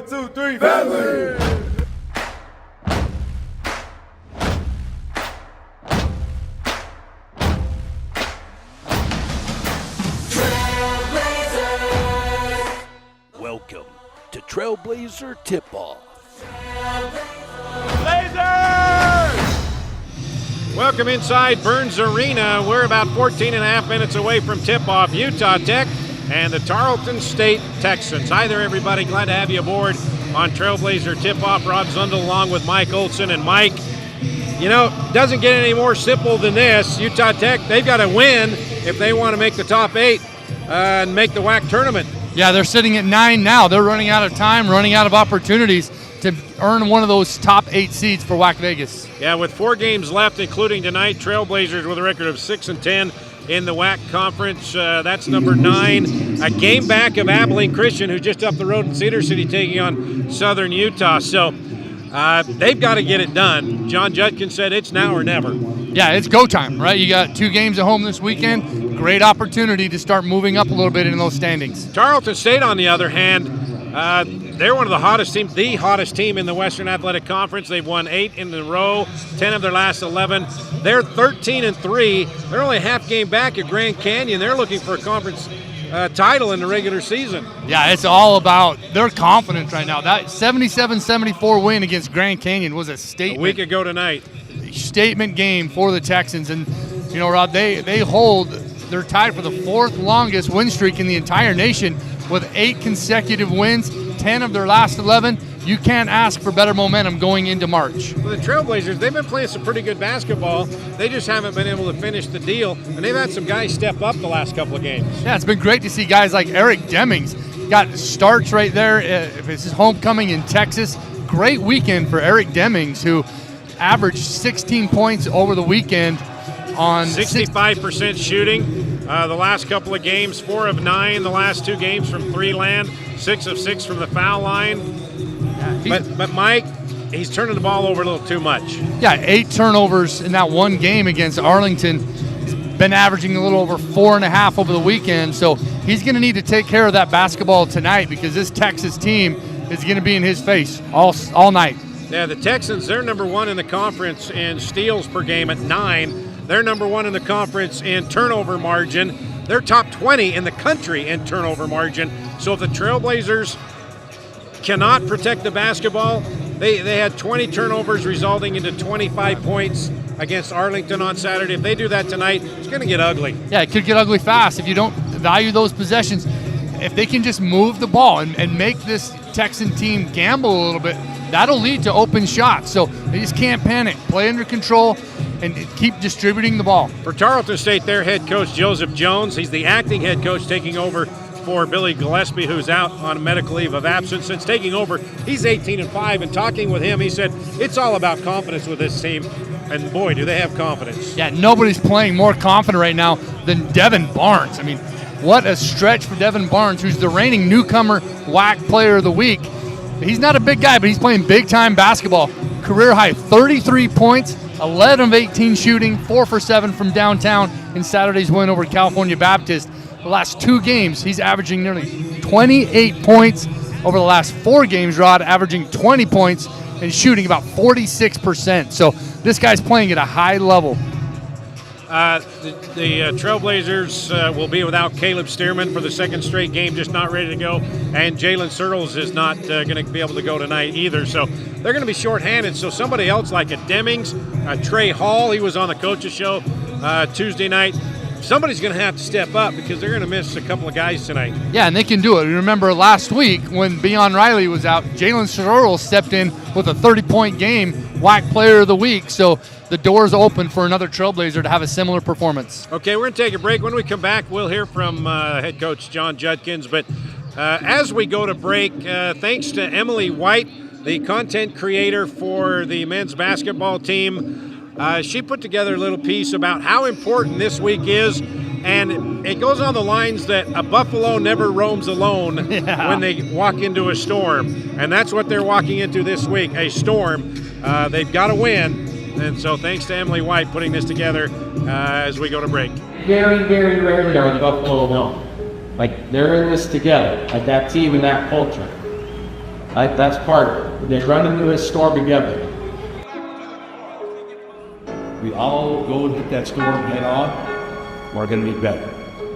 1, 2, 3, family! Welcome to Trailblazer Tip-Off. Welcome inside Burns Arena. We're about 14 and a half minutes away from tip-off. Utah Tech and the Tarleton State Texans. Hi there, everybody. Glad to have you aboard on Trailblazer Tip-Off. Rob Zundel along with Mike Olson. And Mike, you know, doesn't get any more simple than this. Utah Tech, they've got to win if they want to make the top 8 and make the WAC tournament. Yeah, they're sitting at 9 now. They're running out of time, running out of opportunities to earn one of those top 8 seeds for WAC Vegas. Yeah, with 4 games left, including tonight, Trailblazers with a record of 6-10 in the WAC conference. That's number 9. A game back of Abilene Christian, who's just up the road in Cedar City, taking on Southern Utah. So they've got to get it done. John Judkins said it's now or never. Yeah, it's go time, right? You got 2 games at home this weekend. Great opportunity to start moving up a little bit in those standings. Tarleton State, on the other hand, they're one of the hottest team in the Western Athletic Conference. They've won 8 in a row, 10 of their last 11. They're 13-3. They're only a half game back at Grand Canyon. They're looking for a conference title in the regular season. Yeah, it's all about their confidence right now. That 77-74 win against Grand Canyon was a statement. A week ago tonight. Statement game for the Texans. And, you know, Rob, they're tied for the 4th longest win streak in the entire nation with 8 consecutive wins, 10 of their last 11. You can't ask for better momentum going into March. Well, the Trailblazers, they've been playing some pretty good basketball. They just haven't been able to finish the deal, and they've had some guys step up the last couple of games. Yeah, it's been great to see guys like Eric Demings. Got starts right there. If it's his homecoming in Texas, great weekend for Eric Demings, who averaged 16 points over the weekend on 65% shooting. The last couple of games, 4 of 9. The last 2 games from 3 land, 6 of 6 from the foul line. Yeah, but Mike, he's turning the ball over a little too much. Yeah, 8 turnovers in that one game against Arlington. He's been averaging a little over 4.5 over the weekend. So he's going to need to take care of that basketball tonight, because this Texas team is going to be in his face all night. Yeah, the Texans, they're number 1 in the conference in steals per game at 9. They're number 1 in the conference in turnover margin. They're top 20 in the country in turnover margin. So if the Trailblazers cannot protect the basketball, they had 20 turnovers resulting into 25 points against Arlington on Saturday. If they do that tonight, it's going to get ugly. Yeah, it could get ugly fast if you don't value those possessions. If they can just move the ball and make this Texan team gamble a little bit, that'll lead to open shots. So they just can't panic. Play under control and keep distributing the ball. For Tarleton State, their head coach, Joseph Jones, he's the acting head coach, taking over for Billy Gillespie, who's out on medical leave of absence. Since taking over, he's 18-5, and talking with him, he said it's all about confidence with this team. And boy, do they have confidence. Yeah, nobody's playing more confident right now than Devin Barnes. I mean, what a stretch for Devin Barnes, who's the reigning newcomer WAC Player of the Week. He's not a big guy, but he's playing big-time basketball. Career high 33 points, 11 of 18 shooting, 4 for 7 from downtown in Saturday's win over California Baptist. The last 2 games, he's averaging nearly 28 points. Over the last 4 games, Rod, averaging 20 points and shooting about 46%. So this guy's playing at a high level. The Trailblazers will be without Caleb Stearman for the 2nd straight game, just not ready to go. And Jalen Searles is not going to be able to go tonight either. So they're going to be shorthanded. So somebody else like a Demings, Trey Hall, he was on the coach's show Tuesday night. Somebody's going to have to step up, because they're going to miss a couple of guys tonight. Yeah, and they can do it. Remember last week when Beon Riley was out, Jalen Searles stepped in with a 30-point game, WAC Player of the Week. So the door's open for another Trailblazer to have a similar performance. Okay, we're going to take a break. When we come back, we'll hear from head coach John Judkins. But as we go to break, thanks to Emily White, the content creator for the men's basketball team, she put together a little piece about how important this week is, and it goes on the lines that a buffalo never roams alone when they walk into a storm, and that's what they're walking into this week, a storm. They've got to win, and so thanks to Emily White putting this together as we go to break. Very, very rarely are the Buffalo alone. Like, they're in this together, like that team and that culture. That's part of it. They run into this storm together. We all go and hit that storm head on. We're going to be better.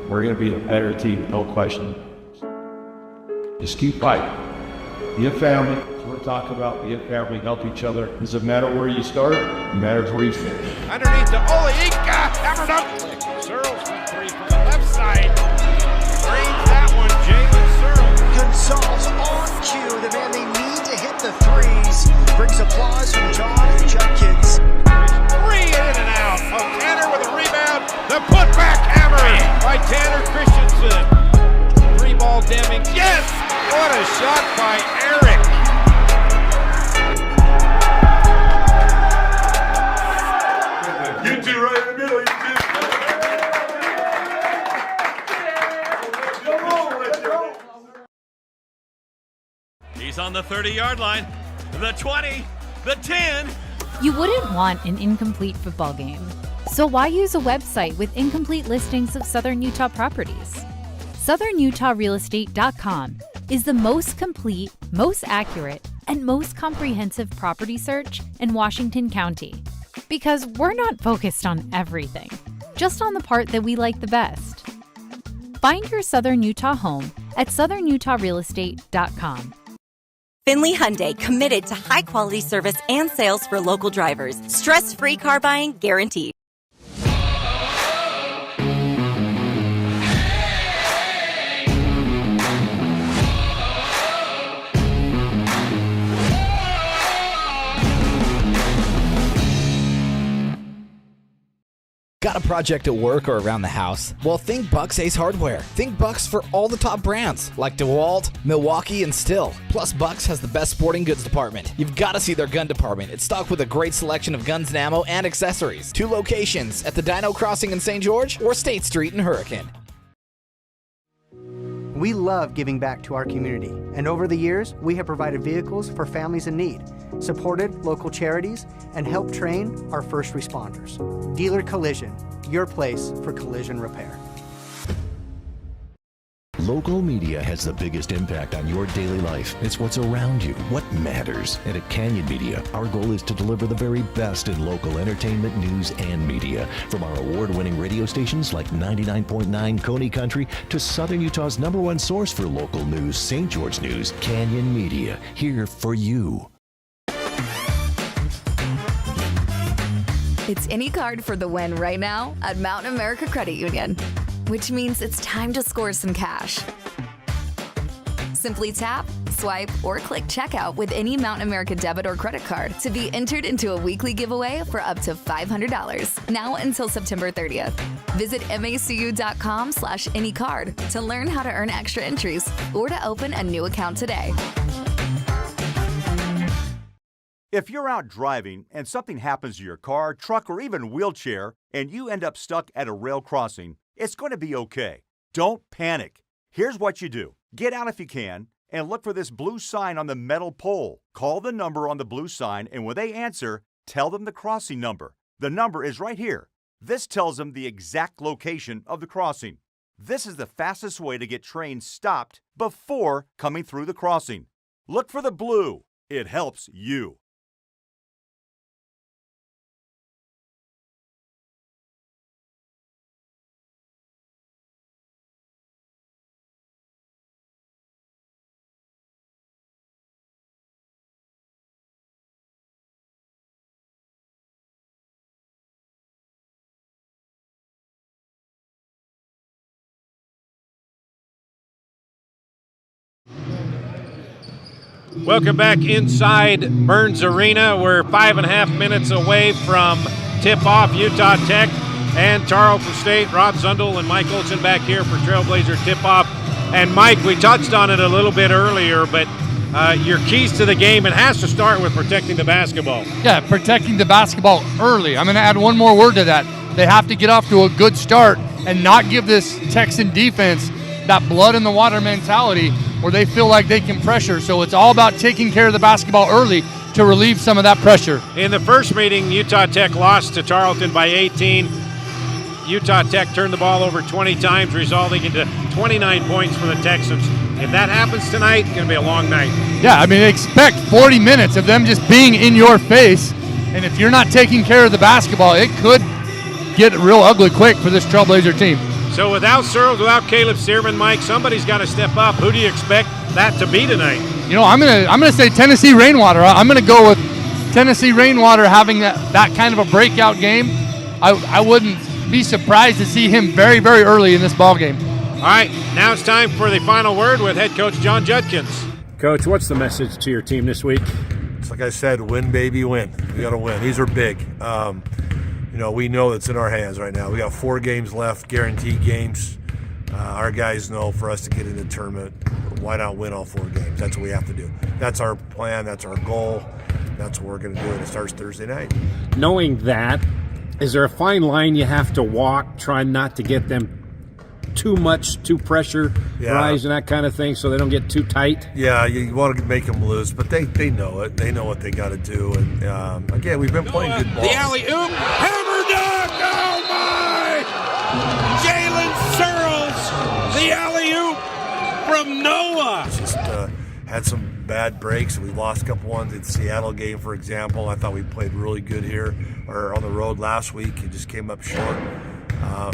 We're going to be a better team, no question. Just keep fighting. Be a family. We're talking about be a family, help each other. It doesn't matter where you start, it matters where you finish. Underneath to Oleika, hammered up. Searles with three from the left side. Drains that one, Jalen Searles. Gonzalez on cue, the man they need to hit the threes. Brings applause from John Judkins. Three in and out. Oh, Tanner with a rebound. The putback hammer by Tanner Christensen. Three ball Deming. Yes! What a shot by Eric. You two right in the middle, you two. He's on the 30-yard line, the 20, the 10. You wouldn't want an incomplete football game. So why use a website with incomplete listings of Southern Utah properties? SouthernUtahRealEstate.com is the most complete, most accurate, and most comprehensive property search in Washington County. Because we're not focused on everything, just on the part that we like the best. Find your Southern Utah home at SouthernUtahRealEstate.com. Finley Hyundai, committed to high-quality service and sales for local drivers. Stress-free car buying guaranteed. Got a project at work or around the house? Well, think Bucks Ace Hardware. Think Bucks for all the top brands like DeWalt, Milwaukee, and Stihl. Plus, Bucks has the best sporting goods department. You've got to see their gun department. It's stocked with a great selection of guns and ammo and accessories. 2 locations at the Dino Crossing in St. George or State Street in Hurricane. We love giving back to our community, and over the years, we have provided vehicles for families in need, supported local charities, and helped train our first responders. Dealer Collision, your place for collision repair. Local media has the biggest impact on your daily life. It's what's around you, what matters. And at Canyon Media, our goal is to deliver the very best in local entertainment, news, and media. From our award-winning radio stations like 99.9 Coney Country to Southern Utah's #1 source for local news, St. George News, Canyon Media, here for you. It's any card for the win right now at Mountain America Credit Union, which means it's time to score some cash. Simply tap, swipe, or click checkout with any Mountain America debit or credit card to be entered into a weekly giveaway for up to $500, now until September 30th. Visit macu.com/anycard to learn how to earn extra entries or to open a new account today. If you're out driving and something happens to your car, truck, or even wheelchair, and you end up stuck at a rail crossing, it's going to be okay. Don't panic. Here's what you do. Get out if you can and look for this blue sign on the metal pole. Call the number on the blue sign, and when they answer, tell them the crossing number. The number is right here. This tells them the exact location of the crossing. This is the fastest way to get trains stopped before coming through the crossing. Look for the blue. It helps you. Welcome back inside Burns Arena. We're 5.5 minutes away from tip-off. Utah Tech and Tarleton State. Rob Zundel and Mike Olson back here for Trailblazer tip-off. And Mike, we touched on it a little bit earlier, but your keys to the game, it has to start with protecting the basketball. Yeah, protecting the basketball early. I'm going to add one more word to that. They have to get off to a good start and not give this Texan defense that blood in the water mentality where they feel like they can pressure. So it's all about taking care of the basketball early to relieve some of that pressure. In the first meeting, Utah Tech lost to Tarleton by 18. Utah Tech turned the ball over 20 times, resulting into 29 points for the Texans. If that happens tonight, it's going to be a long night. Yeah, I mean, expect 40 minutes of them just being in your face. And if you're not taking care of the basketball, it could get real ugly quick for this Trailblazer team. So without Searles, without Caleb Searman, Mike, somebody's got to step up. Who do you expect that to be tonight? You know, I'm gonna say Tennessee Rainwater. I'm gonna go with Tennessee Rainwater having that kind of a breakout game. I wouldn't be surprised to see him very, very early in this ball game. All right, now it's time for the final word with head coach John Judkins. Coach, what's the message to your team this week? It's like I said, win, baby, win. We got to win. These are big. You know, we know it's in our hands right now. We got 4 games left, guaranteed games. Our guys know for us to get in the tournament, why not win all 4 games? That's what we have to do. That's our plan. That's our goal. That's what we're going to do, and it starts Thursday night. Knowing that, is there a fine line you have to walk, trying not to get them too pressure, rise and that kind of thing, so they don't get too tight? Yeah, you want to make them lose, but they know it. They know what they got to do. And again, we've been playing good ball. The alley-oop, hammer dunk, oh my! Jalen Searles, the alley-oop from Noah. Just had some bad breaks, and we lost a couple ones in the Seattle game, for example. I thought we played really good here or on the road last week. It just came up short.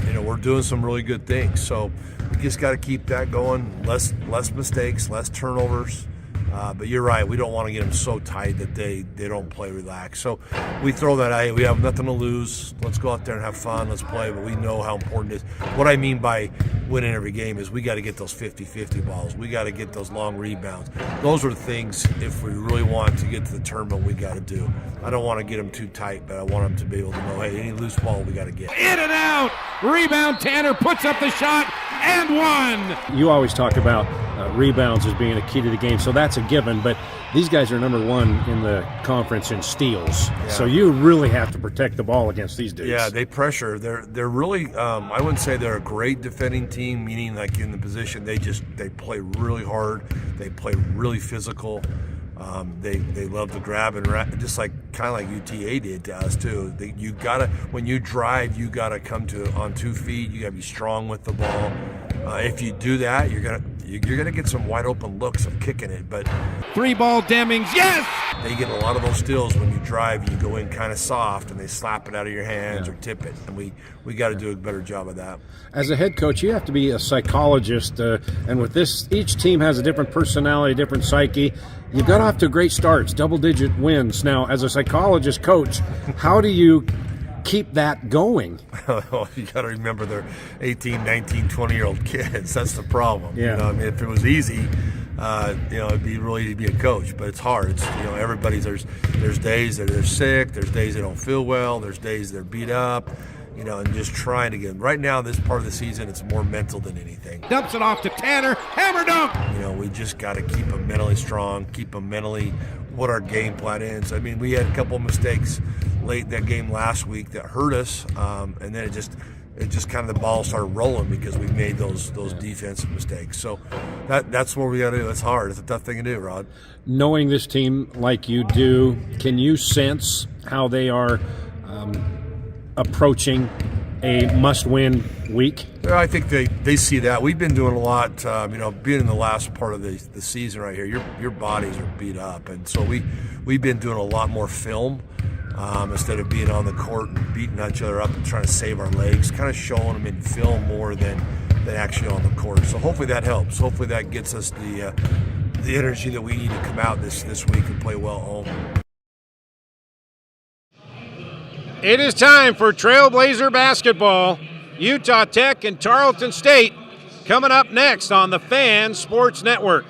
You know, we're doing some really good things, so we just got to keep that going. Less mistakes, less turnovers. But you're right, we don't want to get them so tight that they don't play relaxed. So we throw that out. We have nothing to lose. Let's go out there and have fun. Let's play. But we know how important it is. What I mean by winning every game is we got to get those 50-50 balls. We got to get those long rebounds. Those are the things, if we really want to get to the tournament, we got to do. I don't want to get them too tight, but I want them to be able to know, hey, any loose ball we got to get. In and out, rebound, Tanner puts up the shot, and one. You always talk about rebounds as being a key to the game, so that's a given, but these guys are number 1 in the conference in steals, so you really have to protect the ball against these dudes. Yeah, they pressure. They're really, I wouldn't say they're a great defending team, meaning like in the position, they play really hard, they play really physical. They love to grab and just like kind of like UTA did to us too. You gotta, when you drive, you gotta come to on 2 feet. You gotta be strong with the ball. If you do that, you're gonna get some wide open looks of kicking it. But 3-ball Demings, yes! They get a lot of those steals when you drive. You go in kind of soft and they slap it out of your hands or tip it. And we got to do a better job of that. As a head coach, you have to be a psychologist, and with this, each team has a different personality, different psyche. You got off to great starts, double-digit wins. Now, as a psychologist coach, how do you keep that going? Well, you got to remember they're 18, 19, 20-year-old kids. That's the problem. Yeah. You know, I mean, if it was easy, you know, it'd be really easy to be a coach. But it's hard. It's, you know, everybody's there's days that they're sick. There's days they don't feel well. There's days they're beat up. You know, and just trying to get right now. This part of the season, it's more mental than anything. Dumps it off to Tanner, hammer dunk. You know, we just got to keep them mentally strong. Keep them mentally what our game plan is. I mean, we had a couple of mistakes late in that game last week that hurt us, and then it just kind of the ball started rolling because we made those defensive mistakes. So that's what we got to do. It's hard. It's a tough thing to do, Rod. Knowing this team like you do, can you sense how they are approaching a must-win week? Yeah, I think they see that. We've been doing a lot, you know, being in the last part of the season right here, your bodies are beat up. And so we've been doing a lot more film instead of being on the court and beating each other up and trying to save our legs, kind of showing them in film more than actually on the court. So hopefully that helps. Hopefully that gets us the energy that we need to come out this week and play well at home. It is time for Trailblazer basketball. Utah Tech and Tarleton State coming up next on the Fan Sports Network.